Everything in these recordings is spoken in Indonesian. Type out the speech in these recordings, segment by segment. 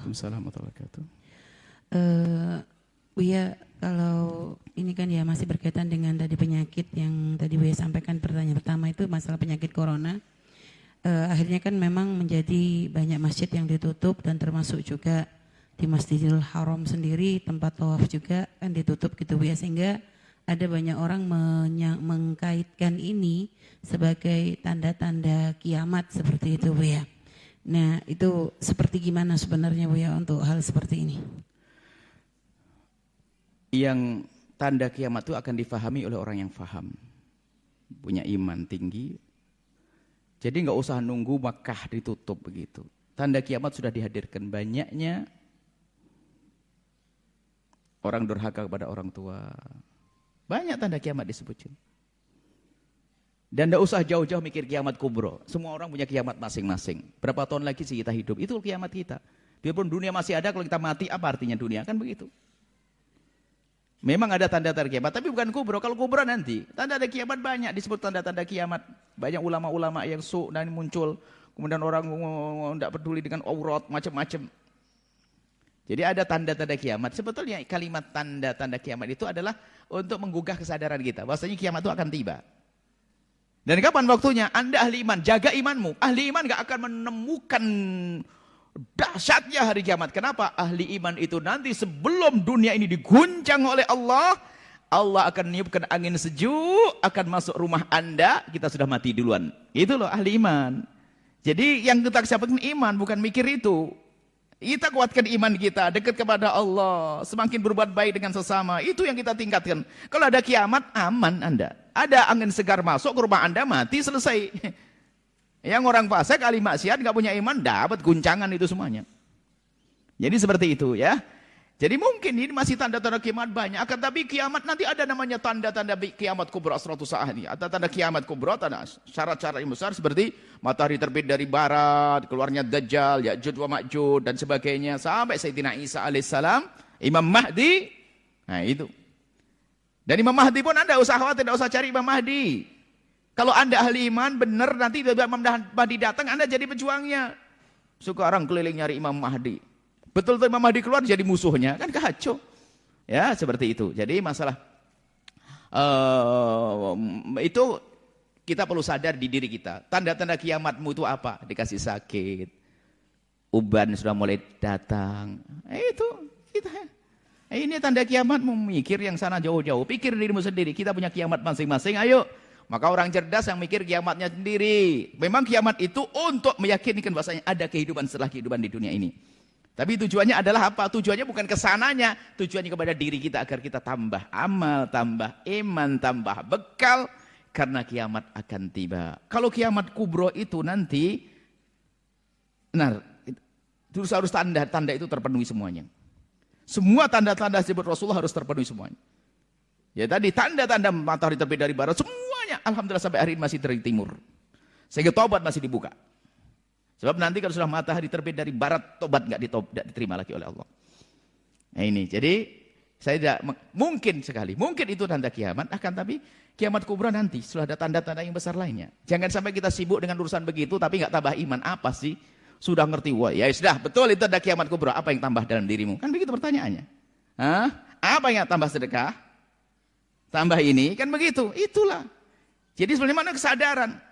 Waalaikumsalam warahmatullahi wabarakatuh. Buya, kalau ini kan ya masih berkaitan dengan tadi penyakit yang tadi Buya sampaikan, pertanyaan pertama itu masalah penyakit corona. Akhirnya kan memang menjadi banyak masjid yang ditutup dan termasuk juga di Masjidil Haram sendiri tempat tawaf juga kan ditutup gitu Buya, sehingga ada banyak orang mengkaitkan ini sebagai tanda-tanda kiamat seperti itu Buya. Nah itu seperti gimana sebenarnya Buya untuk hal seperti ini? Yang tanda kiamat itu akan difahami oleh orang yang faham, punya iman tinggi. Jadi nggak usah nunggu Makkah ditutup begitu. Tanda kiamat sudah dihadirkan. Banyaknya orang durhaka kepada orang tua. Banyak tanda kiamat disebutkan. Dan nggak usah jauh-jauh mikir kiamat kubro. Semua orang punya kiamat masing-masing. Berapa tahun lagi sih kita hidup? Itu kiamat kita. Biarpun dunia masih ada, kalau kita mati apa artinya dunia? Kan begitu. Memang ada tanda-tanda kiamat, tapi bukan kubro. Kalau kubro nanti, tanda-tanda kiamat banyak disebut tanda-tanda kiamat. Banyak ulama-ulama yang dan muncul. Kemudian orang tidak peduli dengan aurat, macam-macam. Jadi ada tanda-tanda kiamat. Sebetulnya kalimat tanda-tanda kiamat itu adalah untuk menggugah kesadaran kita. Bahwasanya kiamat itu akan tiba. Dan kapan waktunya? Anda ahli iman, jaga imanmu. Ahli iman gak akan menemukan dahsyatnya hari kiamat. Kenapa? Ahli iman itu nanti sebelum dunia ini diguncang oleh Allah, Allah akan meniupkan angin sejuk, akan masuk rumah Anda, kita sudah mati duluan. Itu loh ahli iman. Jadi yang kita siapkan iman, bukan mikir itu. Kita kuatkan iman kita, dekat kepada Allah, semakin berbuat baik dengan sesama, itu yang kita tingkatkan. Kalau ada kiamat, aman Anda. Ada angin segar masuk ke rumah Anda, mati, selesai. Yang orang fasik, ahli maksiat, nggak punya iman, dapat guncangan itu semuanya. Jadi seperti itu ya. Jadi mungkin ini masih tanda-tanda kiamat banyak. Akan tapi kiamat nanti ada namanya tanda-tanda kiamat kubra asratu sa'ah ini. Ada tanda kiamat kubra, tanda syarat-syarat yang besar seperti matahari terbit dari barat, keluarnya Dajjal, Ya'juj wa Ma'juj dan sebagainya. Sampai Sayyidina Isa alaihissalam, Imam Mahdi. Nah itu. Dan Imam Mahdi pun Anda usah khawatir, tidak usah cari Imam Mahdi. Kalau Anda ahli iman, benar nanti Imam Mahdi datang, Anda jadi pejuangnya. Suka orang keliling nyari Imam Mahdi. Betul Imam Mahdi keluar jadi musuhnya, kan kacau. Ya, seperti itu. Jadi masalah itu kita perlu sadar di diri kita. Tanda-tanda kiamatmu itu apa? Dikasih sakit. Uban sudah mulai datang. Itu kita. Ini tanda kiamatmu, mikir yang sana jauh-jauh. Pikir dirimu sendiri, kita punya kiamat masing-masing, ayo. Maka orang cerdas yang mikir kiamatnya sendiri. Memang kiamat itu untuk meyakinkan bahwasanya ada kehidupan setelah kehidupan di dunia ini. Tapi tujuannya adalah apa? Tujuannya bukan ke sananya, tujuannya kepada diri kita agar kita tambah amal, tambah iman, tambah bekal karena kiamat akan tiba. Kalau kiamat kubro itu nanti benar, terus harus tanda-tanda itu terpenuhi semuanya. Semua tanda-tanda disebut Rasulullah harus terpenuhi semuanya. Ya tadi tanda-tanda matahari terbit dari barat semuanya alhamdulillah sampai hari ini masih dari timur. Sehingga tobat masih dibuka. Sebab nanti kalau sudah matahari terbit dari barat, tobat nggak diterima lagi oleh Allah. Nah ini, jadi saya tidak mungkin sekali, mungkin itu tanda kiamat, akan tapi kiamat kubra nanti sudah ada tanda-tanda yang besar lainnya. Jangan sampai kita sibuk dengan urusan begitu, tapi nggak tambah iman. Apa sih? Sudah ngerti, wah ya sudah betul itu ada kiamat kubra. Apa yang tambah dalam dirimu? Kan begitu pertanyaannya. Hah? Apa yang tambah sedekah? Tambah ini, kan begitu. Itulah. Jadi sebenarnya mana kesadaran?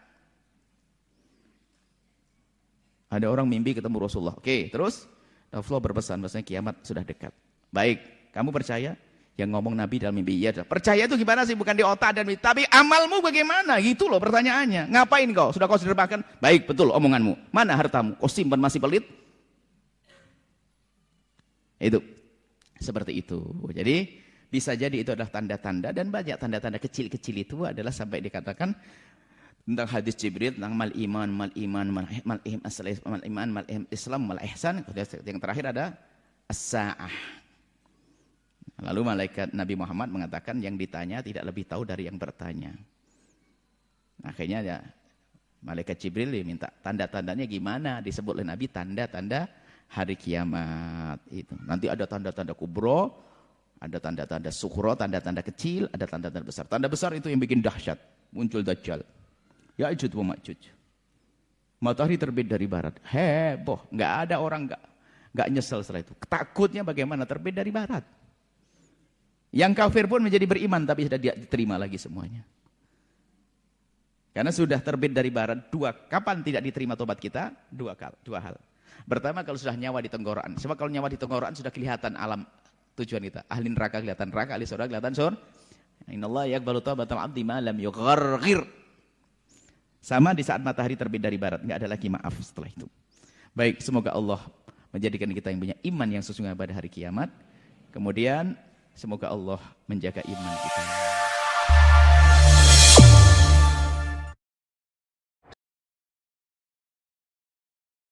Ada orang mimpi ketemu Rasulullah. Oke, terus Rasulullah berpesan bahwasanya kiamat sudah dekat. Baik, kamu percaya? Yang ngomong Nabi dalam mimpi, iya. Percaya itu gimana sih? Bukan di otak dan mimpi. Tapi amalmu bagaimana? Gitu loh pertanyaannya. Ngapain kau? Sudah kau sederhanakan? Baik, betul omonganmu. Mana hartamu? Kau simpan masih pelit? Itu. Seperti itu. Jadi bisa jadi itu adalah tanda-tanda dan banyak tanda-tanda kecil-kecil itu adalah sampai dikatakan tentang hadis Jibril tentang mal iman Islam mal ihsan. Yang terakhir ada as-saah. Lalu malaikat Nabi Muhammad mengatakan yang ditanya tidak lebih tahu dari yang bertanya. Akhirnya ya malaikat Jibril minta tanda-tandanya gimana, disebut oleh Nabi tanda-tanda hari kiamat itu. Nanti ada tanda-tanda kubro, ada tanda-tanda sukhro, tanda-tanda kecil, ada tanda-tanda besar. Tanda besar itu yang bikin dahsyat, muncul Dajjal. Ya'juj wa Ma'juj. Matahari terbit dari barat. Heboh, nggak ada orang Nggak nyesel setelah itu. Takutnya bagaimana? Terbit dari barat. Yang kafir pun menjadi beriman, tapi sudah diterima lagi semuanya. Karena sudah terbit dari barat, kapan tidak diterima tobat kita? Dua hal. Pertama, kalau sudah nyawa di tenggorokan. Sebab kalau nyawa di tenggorokan sudah kelihatan alam tujuan kita. Ahli neraka kelihatan neraka, ahli surga kelihatan surga. Innallaha yaqbalu taubatal 'abdi ma lam yugharghir. Sama di saat matahari terbit dari barat, enggak ada lagi maaf setelah itu. Baik, semoga Allah menjadikan kita yang punya iman yang sesungguhnya pada hari kiamat. Kemudian semoga Allah menjaga iman kita.